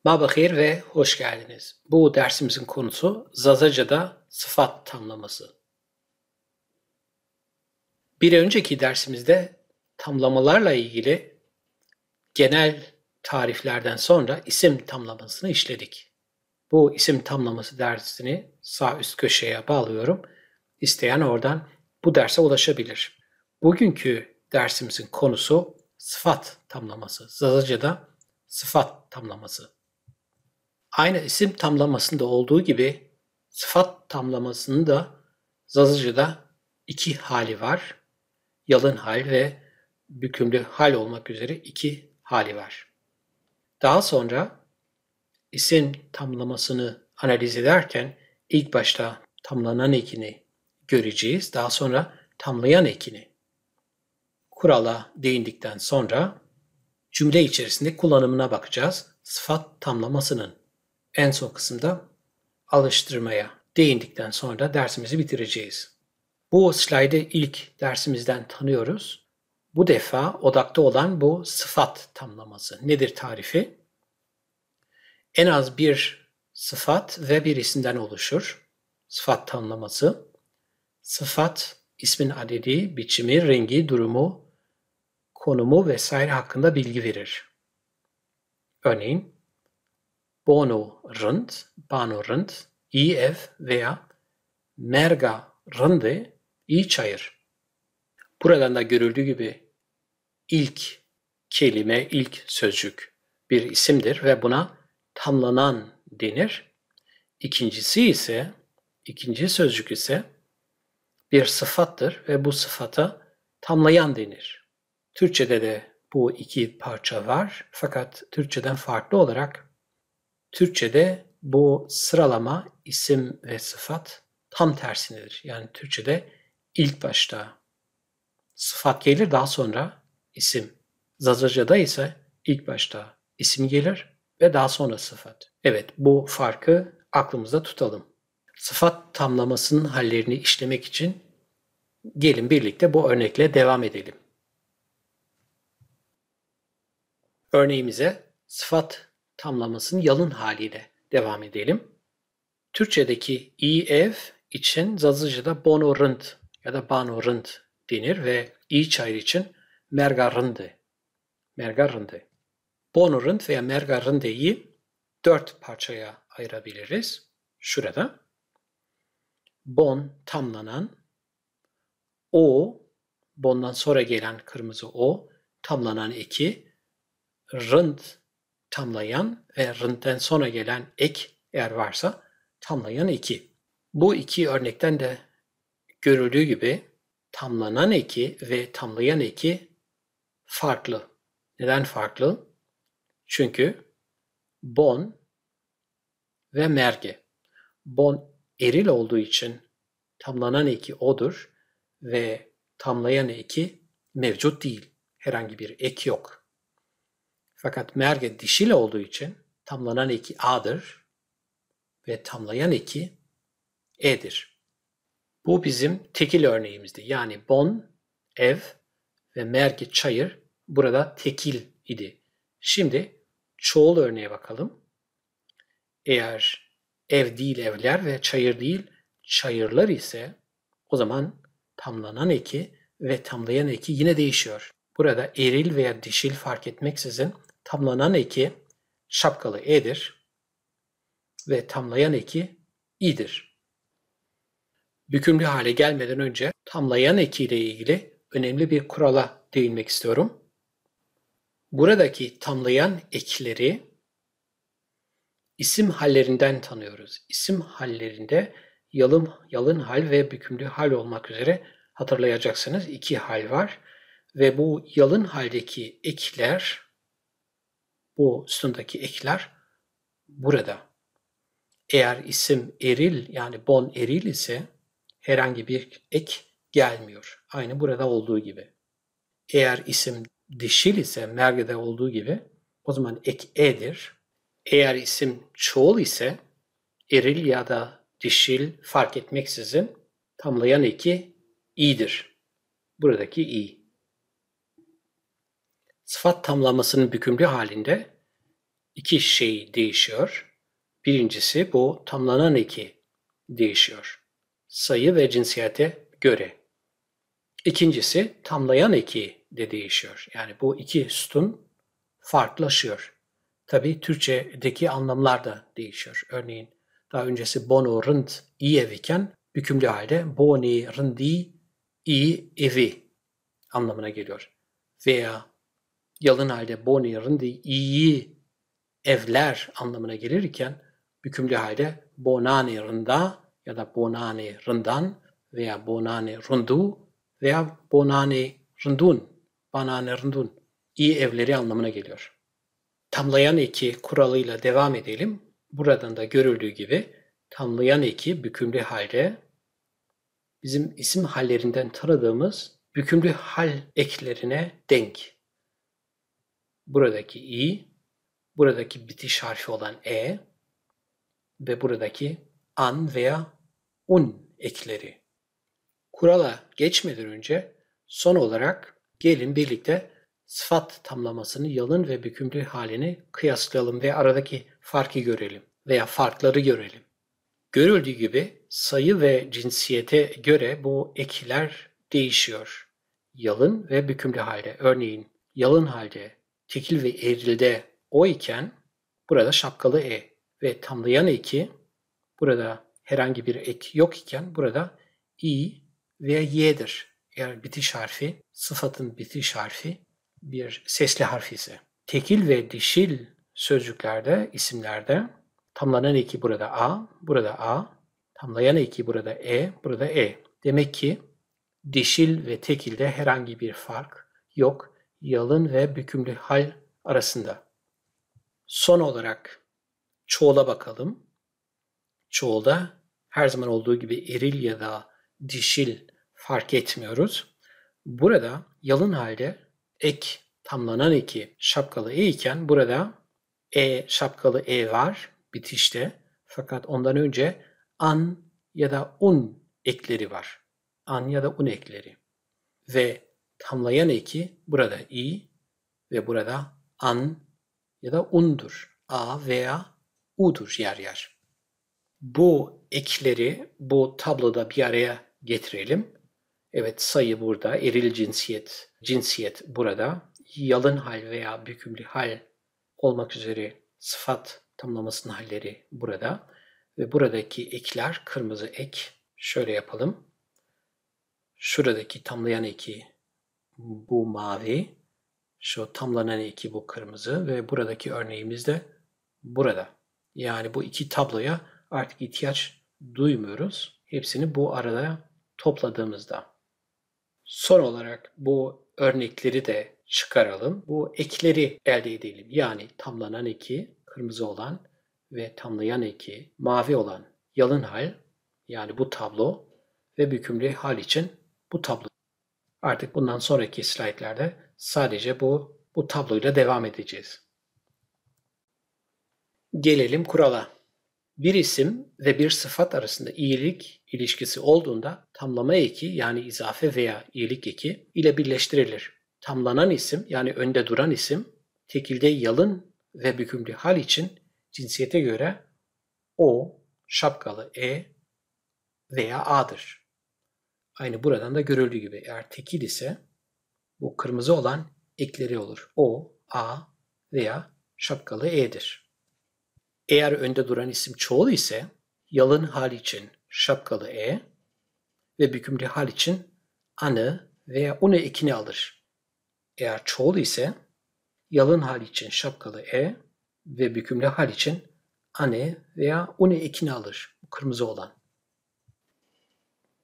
Mabahir ve hoş geldiniz. Bu dersimizin konusu Zazaca'da sıfat tamlaması. Bir önceki dersimizde tamlamalarla ilgili genel tariflerden sonra isim tamlamasını işledik. Bu isim tamlaması dersini sağ üst köşeye bağlıyorum. İsteyen oradan bu derse ulaşabilir. Bugünkü dersimizin konusu sıfat tamlaması. Zazaca'da sıfat tamlaması. Aynı isim tamlamasında olduğu gibi sıfat tamlamasının da Zazaca'da iki hali var. Yalın hal ve bükümlü hal olmak üzere iki hali var. Daha sonra isim tamlamasını analiz ederken ilk başta tamlanan ekini göreceğiz. Daha sonra tamlayan ekini. Kurala değindikten sonra cümle içerisinde kullanımına bakacağız. Sıfat tamlamasının. En son kısımda alıştırmaya değindikten sonra dersimizi bitireceğiz. Bu slaydı ilk dersimizden tanıyoruz. Bu defa odakta olan bu sıfat tamlaması. Nedir tarifi? En az bir sıfat ve bir isimden oluşur. Sıfat tamlaması. Sıfat, ismin adedi, biçimi, rengi, durumu, konumu vesaire hakkında bilgi verir. Örneğin, Bano rınd, iyi ev veya merga rındı, iyi çayır. Buradan da görüldüğü gibi ilk kelime, ilk sözcük bir isimdir ve buna tamlanan denir. İkinci sözcük ise bir sıfattır ve bu sıfata tamlayan denir. Türkçede de bu iki parça var fakat Türkçeden farklı olarak Türkçede bu sıralama isim ve sıfat tam tersinedir. Yani Türkçede ilk başta sıfat gelir, daha sonra isim. Zazaca'da ise ilk başta isim gelir ve daha sonra sıfat. Evet, bu farkı aklımızda tutalım. Sıfat tamlamasının hallerini işlemek için gelin birlikte bu örnekle devam edelim. Örneğimize sıfat tamlamasının yalın haliyle devam edelim. Türkçedeki iyi ev için Zazaca'da bonorınd ya da banorınd denir ve iyi çayır için mergarındı. Bonorınd veya mergarındeyi 4 parçaya ayırabiliriz. Şurada. Bon tamlanan, o, bondan sonra gelen kırmızı o, tamlanan eki, rınd tamlayan ve rındten sonra gelen ek eğer varsa tamlayan eki. Bu iki örnekten de görüldüğü gibi tamlanan eki ve tamlayan eki farklı. Neden farklı? Çünkü bon ve merge. Bon eril olduğu için tamlanan eki odur ve tamlayan eki mevcut değil. Herhangi bir ek yok. Fakat merge dişil olduğu için tamlanan eki a'dır ve tamlayan eki e'dir. Bu bizim tekil örneğimizdi. Yani bon, ev ve merge çayır burada tekil idi. Şimdi çoğul örneğe bakalım. Eğer ev değil evler ve çayır değil çayırlar ise o zaman tamlanan eki ve tamlayan eki yine değişiyor. Burada eril veya dişil fark etmeksizin tamlanan eki şapkalı e'dir ve tamlayan eki i'dir. Bükümlü hale gelmeden önce tamlayan eki ile ilgili önemli bir kurala değinmek istiyorum. Buradaki tamlayan ekleri isim hallerinden tanıyoruz. İsim hallerinde yalın hal ve bükümlü hal olmak üzere hatırlayacaksınız iki hal var. Ve bu yalın haldeki ekler, bu üstündeki ekler burada. Eğer isim eril yani bon eril ise herhangi bir ek gelmiyor. Aynı burada olduğu gibi. Eğer isim dişil ise mergede olduğu gibi o zaman ek e'dir. Eğer isim çoğul ise eril ya da dişil fark etmeksizin tamlayan eki i'dir. Buradaki i. Sıfat tamlamasının bükümlü halinde iki şey değişiyor. Birincisi bu tamlanan eki değişiyor. Sayı ve cinsiyete göre. İkincisi tamlayan eki de değişiyor. Yani bu iki sütun farklılaşıyor. Tabii Türkçedeki anlamlar da değişiyor. Örneğin daha öncesi bono rınd iyi ev iken hükümlü halde boni rındi iyi evi anlamına geliyor. Veya yalın halde boni rındi iyi evler anlamına gelirken hükümlü halde bonani rında ya da bonani rından veya bonani rundu veya bonani rındun, banani rındun iyi evleri anlamına geliyor. Tamlayan eki kuralıyla devam edelim. Buradan da görüldüğü gibi tamlayan eki bükümlü halde bizim isim hallerinden tanıdığımız bükümlü hal eklerine denk. Buradaki i, buradaki bitiş harfi olan e ve buradaki an veya un ekleri. Kurala geçmeden önce son olarak gelin birlikte sıfat tamlamasını yalın ve bükümlü halini kıyaslayalım ve aradaki farkı görelim veya farkları görelim. Görüldüğü gibi sayı ve cinsiyete göre bu ekler değişiyor. Yalın ve bükümlü halde. Örneğin yalın halde tekil ve erilde o iken burada şapkalı e ve tamlayan eki burada herhangi bir ek yok iken burada i veya y'dir. Eğer bitiş harfi, sıfatın bitiş harfi bir sesli harf ise. Tekil ve dişil sözcüklerde, isimlerde tamlanan eki burada a, burada a, tamlayan eki burada e, burada e. Demek ki dişil ve tekilde herhangi bir fark yok yalın ve bükümlü hal arasında. Son olarak çoğula bakalım. Çoğulda her zaman olduğu gibi eril ya da dişil fark etmiyoruz. Burada yalın halde ek, tamlanan eki şapkalı e iken burada e şapkalı e var bitişte. Fakat ondan önce an ya da un ekleri var. An ya da un ekleri. Ve tamlayan eki burada i ve burada an ya da undur. A veya u'dur yer yer. Bu ekleri bu tabloda bir araya getirelim. Evet sayı burada, eril cinsiyet burada, yalın hal veya bükümlü hal olmak üzere sıfat tamlamasının halleri burada. Ve buradaki ekler kırmızı ek. Şöyle yapalım. Şuradaki tamlayan eki bu mavi. Şu tamlanan eki bu kırmızı ve buradaki örneğimiz de burada. Yani bu iki tabloya artık ihtiyaç duymuyoruz. Hepsini bu arada topladığımızda. Son olarak bu örnekleri de çıkaralım. Bu ekleri elde edelim. Yani tamlanan eki kırmızı olan ve tamlayan eki mavi olan yalın hal yani bu tablo ve bükümlü hal için bu tablo. Artık bundan sonraki slaytlarda sadece bu tabloyla devam edeceğiz. Gelelim kurala. Bir isim ve bir sıfat arasında iyilik ilişkisi olduğunda tamlama eki yani izafe veya iyilik eki ile birleştirilir. Tamlanan isim yani önde duran isim tekilde yalın ve bükümlü hal için cinsiyete göre o, şapkalı e veya a'dır. Aynı buradan da görüldüğü gibi eğer tekil ise bu kırmızı olan ekleri olur. O, a veya şapkalı e'dir. Eğer önde duran isim çoğul ise yalın hal için şapkalı e ve bükümlü hal için anı veya unu ekini alır. Eğer çoğul ise yalın hal için şapkalı e ve bükümlü hal için ane veya unu ekini alır. Bu kırmızı olan.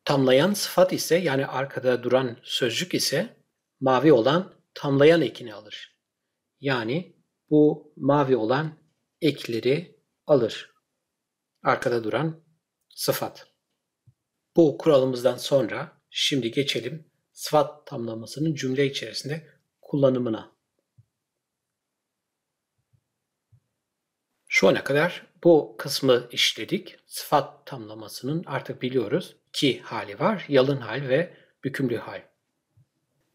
Tamlayan sıfat ise yani arkada duran sözcük ise mavi olan tamlayan ekini alır. Yani bu mavi olan ekleri alır. Arkada duran sıfat. Bu kuralımızdan sonra şimdi geçelim sıfat tamlamasının cümle içerisinde kullanımına. Şu ana kadar bu kısmı işledik. Sıfat tamlamasının artık biliyoruz iki hali var. Yalın hal ve bükümlü hal.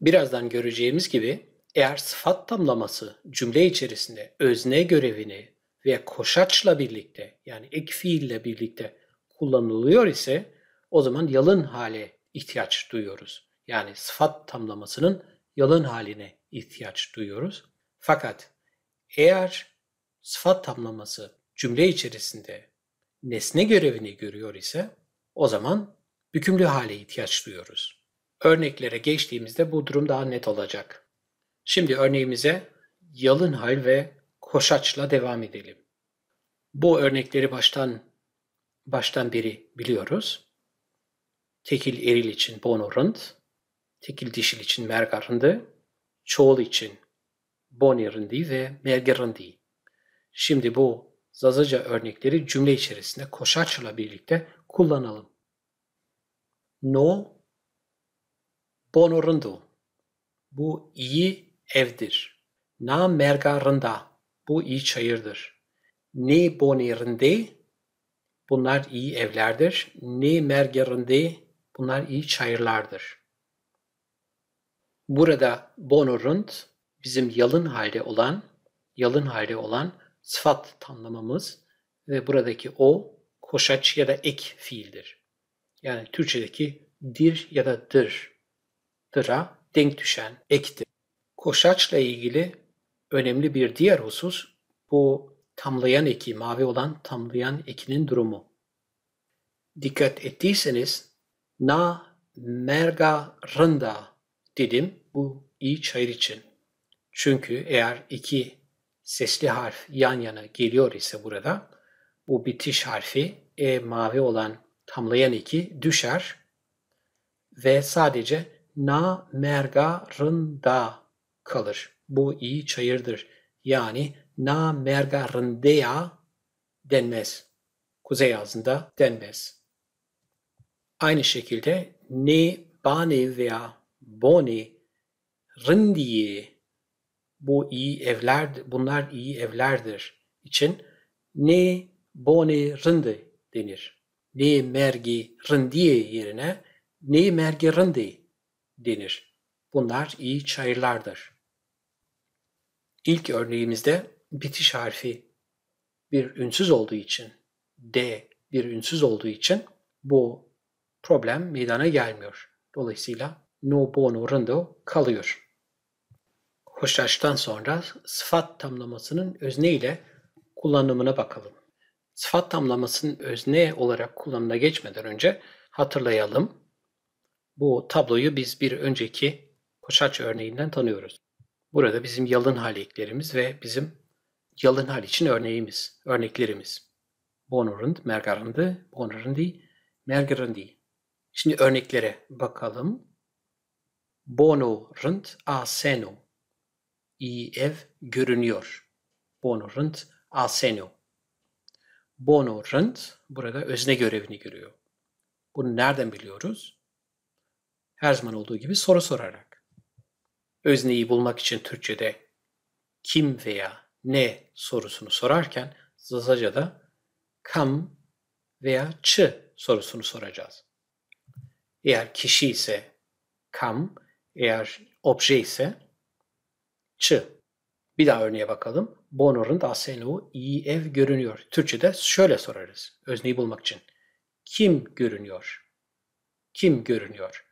Birazdan göreceğimiz gibi Eğer sıfat tamlaması cümle içerisinde özne görevini veya koşaçla birlikte yani ek fiille birlikte kullanılıyor ise o zaman yalın hale ihtiyaç duyuyoruz. Yani sıfat tamlamasının yalın haline ihtiyaç duyuyoruz. Fakat eğer sıfat tamlaması cümle içerisinde nesne görevini görüyor ise o zaman hükümlü hale ihtiyaç duyuyoruz. Örneklere geçtiğimizde bu durum daha net olacak. Şimdi örneğimize yalın hal ve koşaçla devam edelim. Bu örnekleri baştan beri biliyoruz. Tekil eril için bonorund, tekil dişil için mergarındı, çoğul için bonirindi ve mergerindi. Şimdi bu Zazaca örnekleri cümle içerisinde koşaçla birlikte kullanalım. No bonorundu. Bu iyi evdir. Na mergarında. Bu iyi çayırdır. Ne bonirinde. Bunlar iyi evlerdir. Ne mergerinde. Bunlar iyi çayırlardır. Burada bonorund bizim yalın halde olan sıfat tamlamamız ve buradaki o koşaç ya da ek fiildir. Yani Türkçedeki dir ya da dır'a denk düşen ektir. Koşaçla ilgili önemli bir diğer husus bu tamlayan eki, mavi olan tamlayan ekinin durumu. Dikkat ettiyseniz na merga rında dedim bu iyi çayır için. Çünkü eğer iki sesli harf yan yana geliyor ise burada bu bitiş harfi mavi olan tamlayan eki düşer ve sadece na mergarında kalır. Bu iyi çayırdır. Yani na mergarındaya denmez. Kuzey ağzında denmez. Aynı şekilde ne bani veya boni rindiye bunlar iyi evlerdir için ne boni rindi denir. Ne mergi rindiye yerine ne mergi rindi denir. Bunlar iyi çayırlardır. İlk örneğimizde bitiş harfi bir ünsüz olduğu için, D bir ünsüz olduğu için bu problem meydana gelmiyor. Dolayısıyla no bono rindo kalıyor. Hoştaş'tan sonra sıfat tamlamasının özne ile kullanımına bakalım. Sıfat tamlamasının özne olarak kullanımına geçmeden önce hatırlayalım. Bu tabloyu biz bir önceki Koçaç örneğinden tanıyoruz. Burada bizim yalın hal eklerimiz ve bizim yalın hal için örneklerimiz. Bonorund, mergarındı, bonorundi, mergarindi. Şimdi örneklere bakalım. Bonorund aseno. İyi ev görünüyor. Bonorund aseno. Bonorund burada özne görevini görüyor. Bunu nereden biliyoruz? Her zaman olduğu gibi soru sorarak. Özneyi bulmak için Türkçe'de kim veya ne sorusunu sorarken Zazaca'da kam veya çı sorusunu soracağız. Eğer kişi ise kam, eğer obje ise çı. Bir daha örneğe bakalım. Bonorund aseno iyi ev görünüyor. Türkçe'de şöyle sorarız özneyi bulmak için. Kim görünüyor? Kim görünüyor?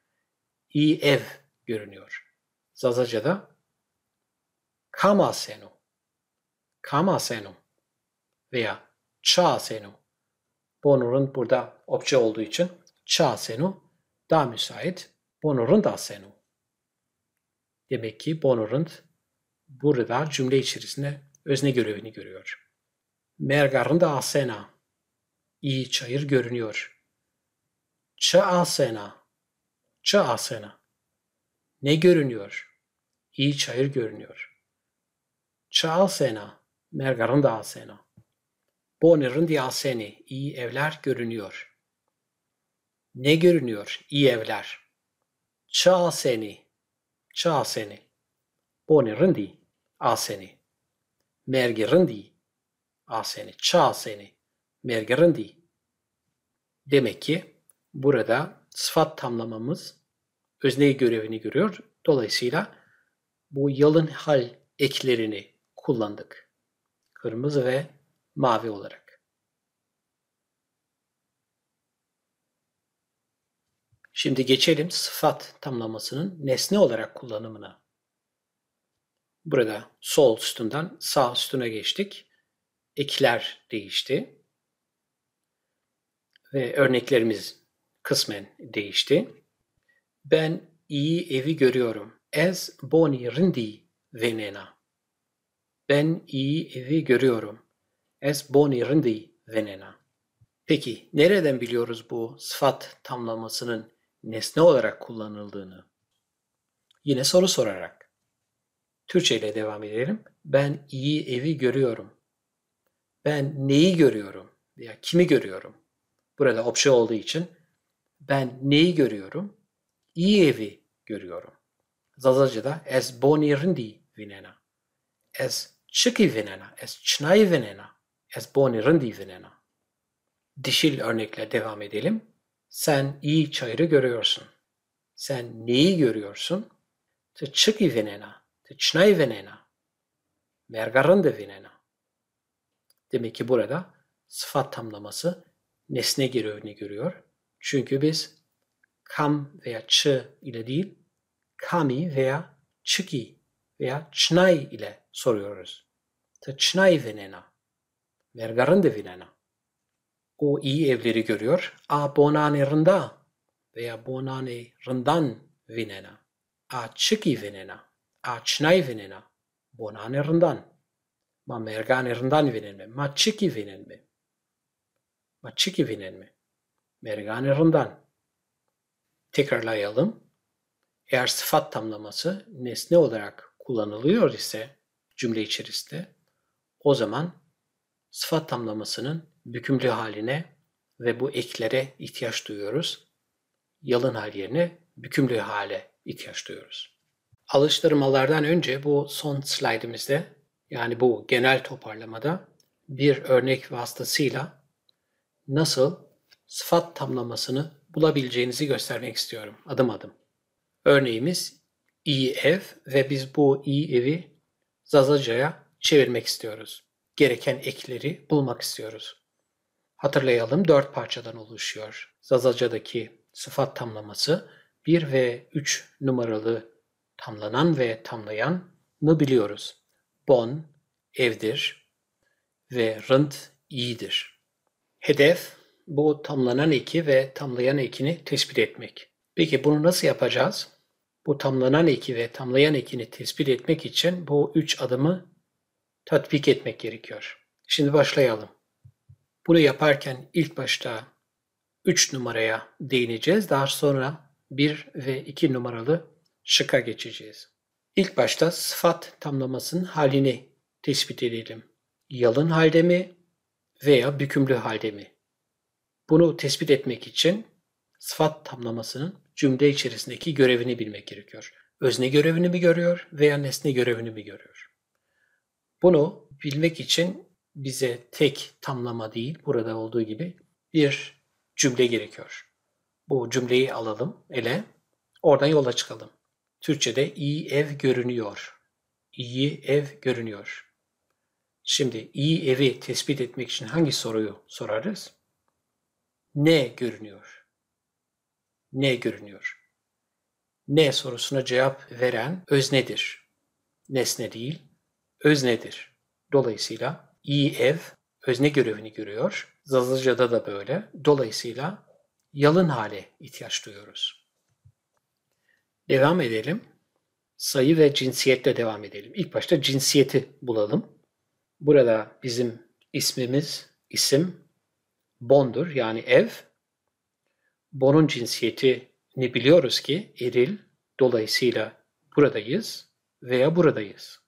İyi ev görünüyor. Zazaca'da kamaseno, kamaseno veya çaseno. Bonorund burada obje olduğu için çaseno daha müsait. Bonorund aseno. Demek ki bonorund burada cümle içerisinde özne görevini görüyor. Mergarında asena. İyi çayır görünüyor. Çı asena. Çı asena. Ne görünüyor? İyi çayır görünüyor. Çı asena. Mergarında asena. Bonerindi aseni. İyi evler görünüyor. Ne görünüyor? İyi evler. Çı aseni. Çı aseni. Bonerindi aseni. Mergerindi aseni. Çı aseni. Mergerindi. Demek ki burada sıfat tamlamamız özne görevini görüyor. Dolayısıyla bu yalın hal eklerini kullandık. Kırmızı ve mavi olarak. Şimdi geçelim sıfat tamlamasının nesne olarak kullanımına. Burada sol sütundan sağ sütuna geçtik. Ekler değişti. Ve örneklerimiz kısmen değişti. Ben iyi evi görüyorum. Ez boni rindi venena. Ben iyi evi görüyorum. Ez boni rindi venena. Peki nereden biliyoruz bu sıfat tamlamasının nesne olarak kullanıldığını? Yine soru sorarak. Türkçe ile devam edelim. Ben iyi evi görüyorum. Ben neyi görüyorum? Veya kimi görüyorum? Burada obje olduğu için ben neyi görüyorum? İyi evi görüyorum. Zazaca'da ez boni rindi venena. Ez çıki venena. Ez çnai venena. Ez boni rindi venena. Dişil örnekle devam edelim. Sen iyi çayırı görüyorsun. Sen neyi görüyorsun? Te çıki venena. Te çnai venena. Mergarında venena. Demek ki burada sıfat tamlaması nesne görevini görüyor. Çünkü biz kam veya ç ile değil, kami veya çıki veya çnai ile soruyoruz. Te çnai venena. Mergarında venena. O iyi evleri görüyor. A bonane rında veya bonane rından venena. A çıki venena. A çnai venena. Bonane rından. Ma mergane rından venenme. Ma çıki venenme. Ma çıki venenme. Mergane rından. Tekrarlayalım. Eğer sıfat tamlaması nesne olarak kullanılıyor ise cümle içerisinde o zaman sıfat tamlamasının bükümlü haline ve bu eklere ihtiyaç duyuyoruz. Yalın hal yerine bükümlü hale ihtiyaç duyuyoruz. Alıştırmalardan önce bu son slaytımızda yani bu genel toparlamada bir örnek vasıtasıyla nasıl sıfat tamlamasını bulabileceğinizi göstermek istiyorum adım adım. Örneğimiz iyi ev ve biz bu iyi evi Zazaca'ya çevirmek istiyoruz. Gereken ekleri bulmak istiyoruz. Hatırlayalım 4 parçadan oluşuyor. Zazaca'daki sıfat tamlaması 1 ve 3 numaralı tamlanan ve tamlayanı biliyoruz. Bon, evdir ve rınt, iyidir. Hedef bu tamlanan eki ve tamlayan ekini tespit etmek. Peki bunu nasıl yapacağız? Bu tamlanan eki ve tamlayan ekini tespit etmek için bu 3 adımı tatbik etmek gerekiyor. Şimdi başlayalım. Bunu yaparken ilk başta 3 numaraya değineceğiz. Daha sonra 1 ve 2 numaralı şıkka geçeceğiz. İlk başta sıfat tamlamasının halini tespit edelim. Yalın halde mi veya bükümlü halde mi? Bunu tespit etmek için sıfat tamlamasının cümle içerisindeki görevini bilmek gerekiyor. Özne görevini mi görüyor veya nesne görevini mi görüyor? Bunu bilmek için bize tek tamlama değil, burada olduğu gibi bir cümle gerekiyor. Bu cümleyi alalım ele, oradan yola çıkalım. Türkçe'de iyi ev görünüyor. İyi ev görünüyor. Şimdi iyi evi tespit etmek için hangi soruyu sorarız? Ne görünüyor? Ne görünüyor? Ne sorusuna cevap veren öznedir. Nesne değil, öznedir. Dolayısıyla iyi ev özne görevini görüyor. Zazaca'da da böyle. Dolayısıyla yalın hale ihtiyaç duyuyoruz. Devam edelim. Sayı ve cinsiyetle devam edelim. İlk başta cinsiyeti bulalım. Burada bizim ismimiz, isim bondur yani ev. Bonun cinsiyetini biliyoruz ki eril. Dolayısıyla buradayız veya buradayız.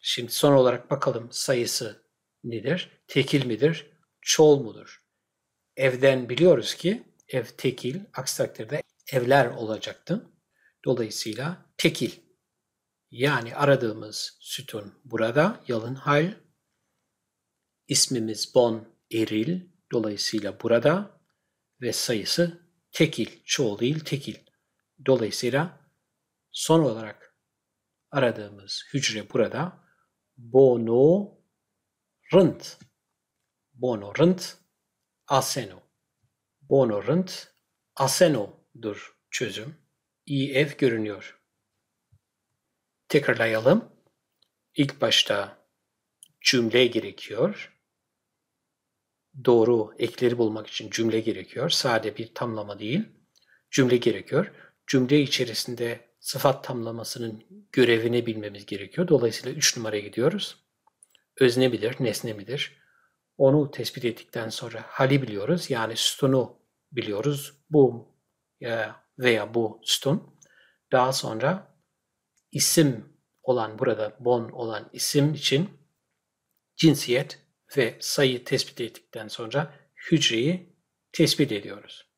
Şimdi son olarak bakalım sayısı nedir? Tekil midir? Çoğul mudur? Evden biliyoruz ki ev tekil, aksi takdirde evler olacaktı. Dolayısıyla tekil. Yani aradığımız sütun burada, yalın hal. İsmimiz bon, eril. Dolayısıyla burada ve sayısı tekil, çoğul değil tekil. Dolayısıyla son olarak aradığımız hücre burada bonorınt. Bonorınt aseno. Bonorınt aseno'dur çözüm. İyi ev görünüyor. Tekrarlayalım. İlk başta cümle gerekiyor. Doğru ekleri bulmak için cümle gerekiyor. Sade bir tamlama değil. Cümle gerekiyor. Cümle içerisinde sıfat tamlamasının görevini bilmemiz gerekiyor. Dolayısıyla 3 numaraya gidiyoruz. Özne midir, nesne midir? Onu tespit ettikten sonra hali biliyoruz. Yani sütunu biliyoruz. Bu veya bu sütun. Daha sonra isim olan, burada bon olan isim için cinsiyet ve sayı tespit ettikten sonra hücreyi tespit ediyoruz.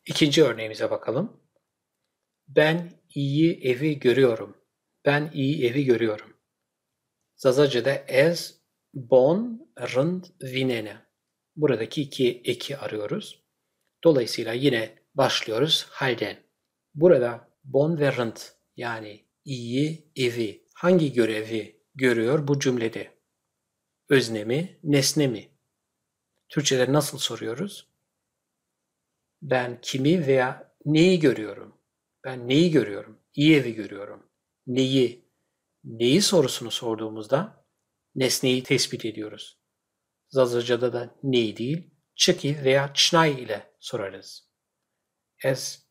İkinci örneğimize bakalım. Ben iyi evi görüyorum. Ben iyi evi görüyorum. Zazaca'da es bon rınd vinene. Buradaki iki eki arıyoruz. Dolayısıyla yine başlıyoruz halden. Burada bon ve rınd yani iyi evi hangi görevi görüyor bu cümlede? Özne mi, nesne mi? Türkçe'de nasıl soruyoruz? Ben kimi veya neyi görüyorum? Ben neyi görüyorum? İyi evi görüyorum. Neyi? Neyi sorusunu sorduğumuzda nesneyi tespit ediyoruz. Zazaca'da da neyi değil, çıki veya çnay ile sorarız. Es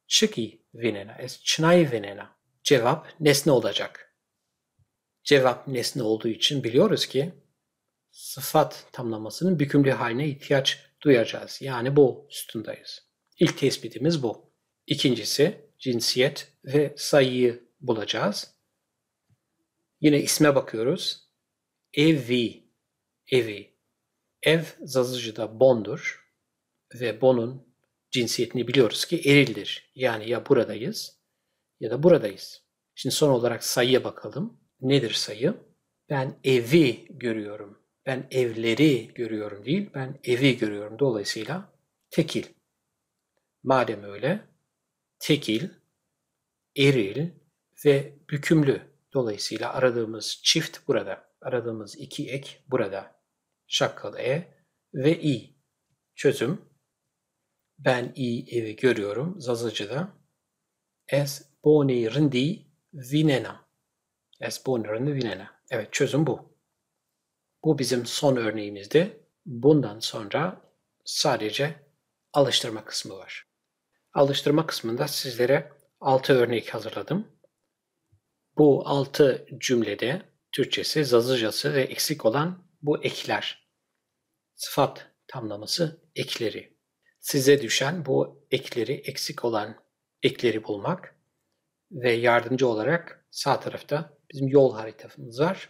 çıki venena, es çnay venena. Cevap nesne olacak. Cevap nesne olduğu için biliyoruz ki sıfat tamlamasının bükümlü haline ihtiyaç duyacağız. Yani bu sütundayız. İlk tespitimiz bu. İkincisi cinsiyet ve sayıyı bulacağız. Yine isme bakıyoruz. Evi, evi. Ev Zazacı'da bondur ve bonun cinsiyetini biliyoruz ki erildir. Yani ya buradayız ya da buradayız. Şimdi son olarak sayıya bakalım. Nedir sayı? Ben evi görüyorum. Ben evleri görüyorum değil, ben evi görüyorum. Dolayısıyla tekil. Madem öyle, tekil, eril ve bükümlü. Dolayısıyla aradığımız çift burada. Aradığımız iki ek burada. Şakkal e ve i. Çözüm. Ben iyi evi görüyorum. Zazacı'da. Es bone rindi vinena. Es bone rindi vinena. Evet, çözüm bu. Bu bizim son örneğimizdi. Bundan sonra sadece alıştırma kısmı var. Alıştırma kısmında sizlere 6 örnek hazırladım. Bu 6 cümlede Türkçesi, Zazacası ve eksik olan bu ekler. Sıfat tamlaması ekleri. Size düşen bu ekleri, eksik olan ekleri bulmak ve yardımcı olarak sağ tarafta bizim yol haritamız var.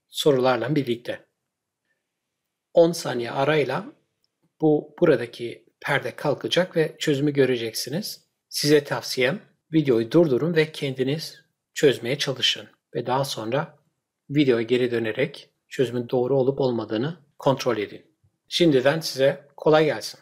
Sorularla birlikte. 10 saniye arayla buradaki perde kalkacak ve çözümü göreceksiniz. Size tavsiyem videoyu durdurun ve kendiniz çözmeye çalışın. Ve daha sonra videoya geri dönerek çözümün doğru olup olmadığını kontrol edin. Şimdiden size kolay gelsin.